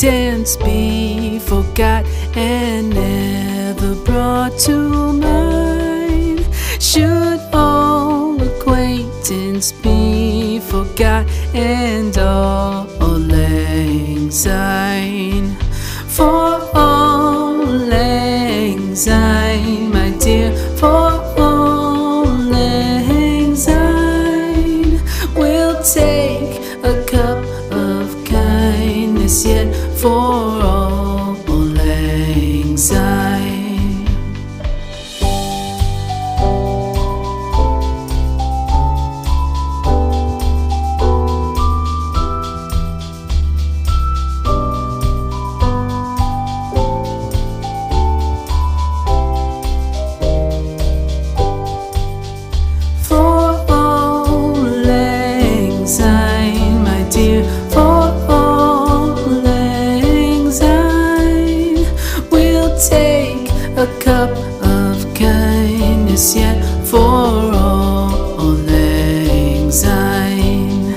acquaintance be forgot and never brought to mind? Should all acquaintance be forgot and all lang syne? For all lang syne, my dear, for all lang syne, we'll take a cup of kindness yet for all lang syne. A cup of kindness yet for all lang syne.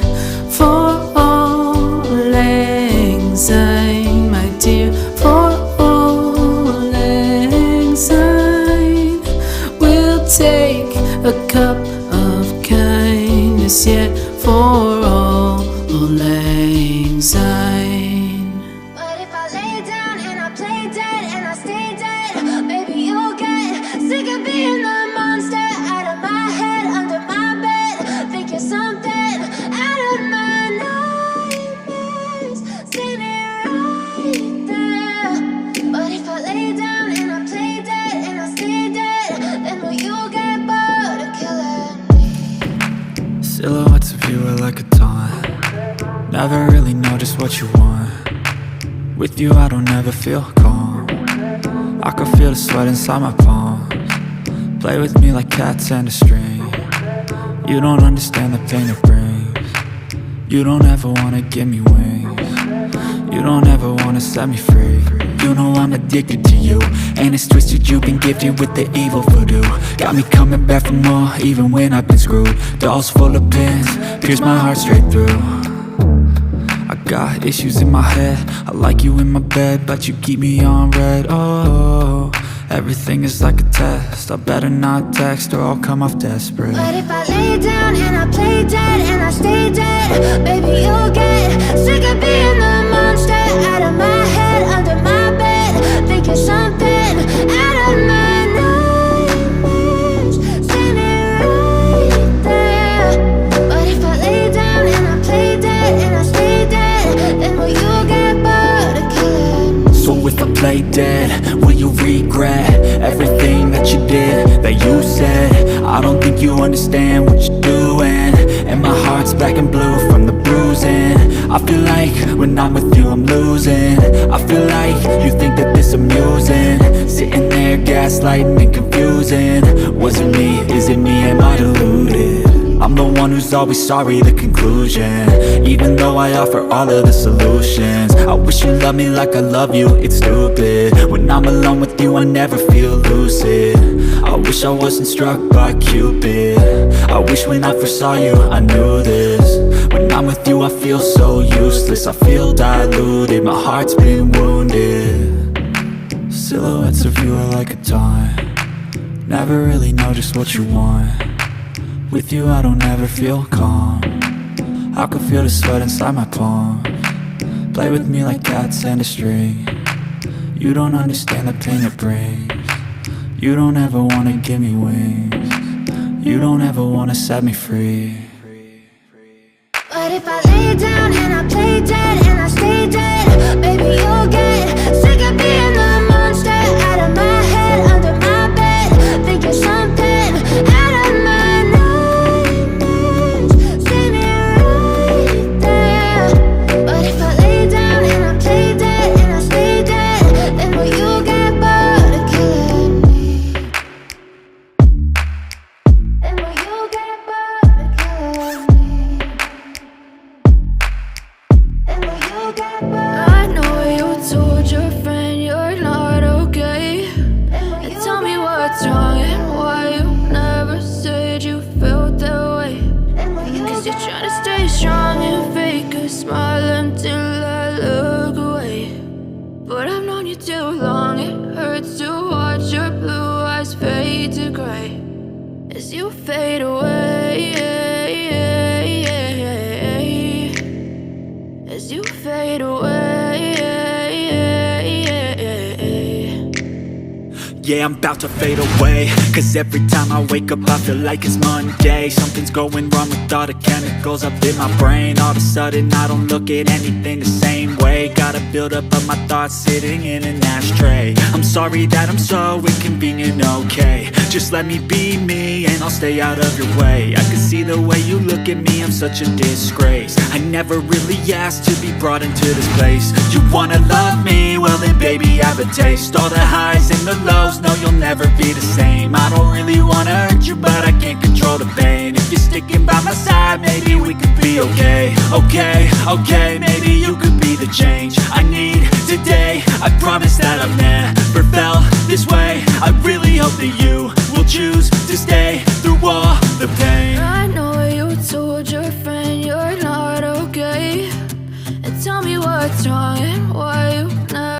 For all lang syne, my dear, for all lang syne, we'll take a cup of kindness yet for all lang syne. But if I lay down and I play dead and I stay dead, baby, you'll get sick of being the monster out of my head, under my bed, thinking something out of my nightmares, standing right there. But if I lay down and I play dead and I stay dead, then will you get bored of killing me? Silhouettes of you are like a taunt. Never really know just what you want. With you I don't ever feel calm. I can feel the sweat inside my palms. Play with me like cats and a string. You don't understand the pain it brings. You don't ever wanna give me wings. You don't ever wanna set me free. You know I'm addicted to you, and it's twisted, you've been gifted with the evil voodoo. Got me coming back for more, even when I've been screwed. Dolls full of pins, pierce my heart straight through. I got issues in my head, I like you in my bed, but you keep me on red. Oh, everything is like a test, I better not text or I'll come off desperate. But if I lay down and I play dead and I stay dead, baby, you'll get sick of being the monster out of my head, under my bed, thinking something out of my nightmares, standing right there. But if I lay down and I play dead and I stay dead, then will you get bored of killing me? So if I play dead, will you regret everything that you did, that you said? I don't think you understand what you're doing, and my heart's black and blue from the bruising. I feel like when I'm with you I'm losing. I feel like you think that this amusing, sitting there gaslighting and confusing. Was it me? Is it me? Am I deluded? I'm the one who's always sorry, the conclusion, even though I offer all of the solutions. I wish you loved me like I love you, it's stupid. When I'm alone with you I never feel lucid. I wish I wasn't struck by Cupid. I wish when I first saw you I knew this. When I'm with you I feel so useless, I feel diluted, my heart's been wounded. Silhouettes of you are like a taunt. Never really know just what you want. With you I don't ever feel calm. I can feel the sweat inside my palms. Play with me like cats and a string. You don't understand the pain it brings. You don't ever wanna give me wings. You don't ever wanna set me free. But if I lay down and I play dead and I stay dead, baby, you'll get sick of being the monster out of my head, under my bed, thinking something out of my nightmares, standing right there. But if I lay down and I play dead and I stay dead, then will you get bored of killing me? Then will you get bored of killing me? I know you too as you fade away, as you fade away. Yeah, I'm about to fade away, cause every time I wake up I feel like it's Monday. Something's going wrong with all the chemicals up in my brain. All of a sudden I don't look at anything the same way. Got a buildup of my thoughts sitting in an ashtray. I'm sorry that I'm so inconvenient, okay. Just let me be me and I'll stay out of your way. I can see the way you look at me, I'm such a disgrace. I never really asked to be brought into this place. You wanna love me? Well then baby have a taste. All the highs and the lows, no you'll never be the same. I don't really wanna hurt you but I can't control the pain. If you're sticking by my side maybe we could be okay. Okay, maybe you could be the change I need today. I promise that I've never felt this way. I really hope that you will choose to stay.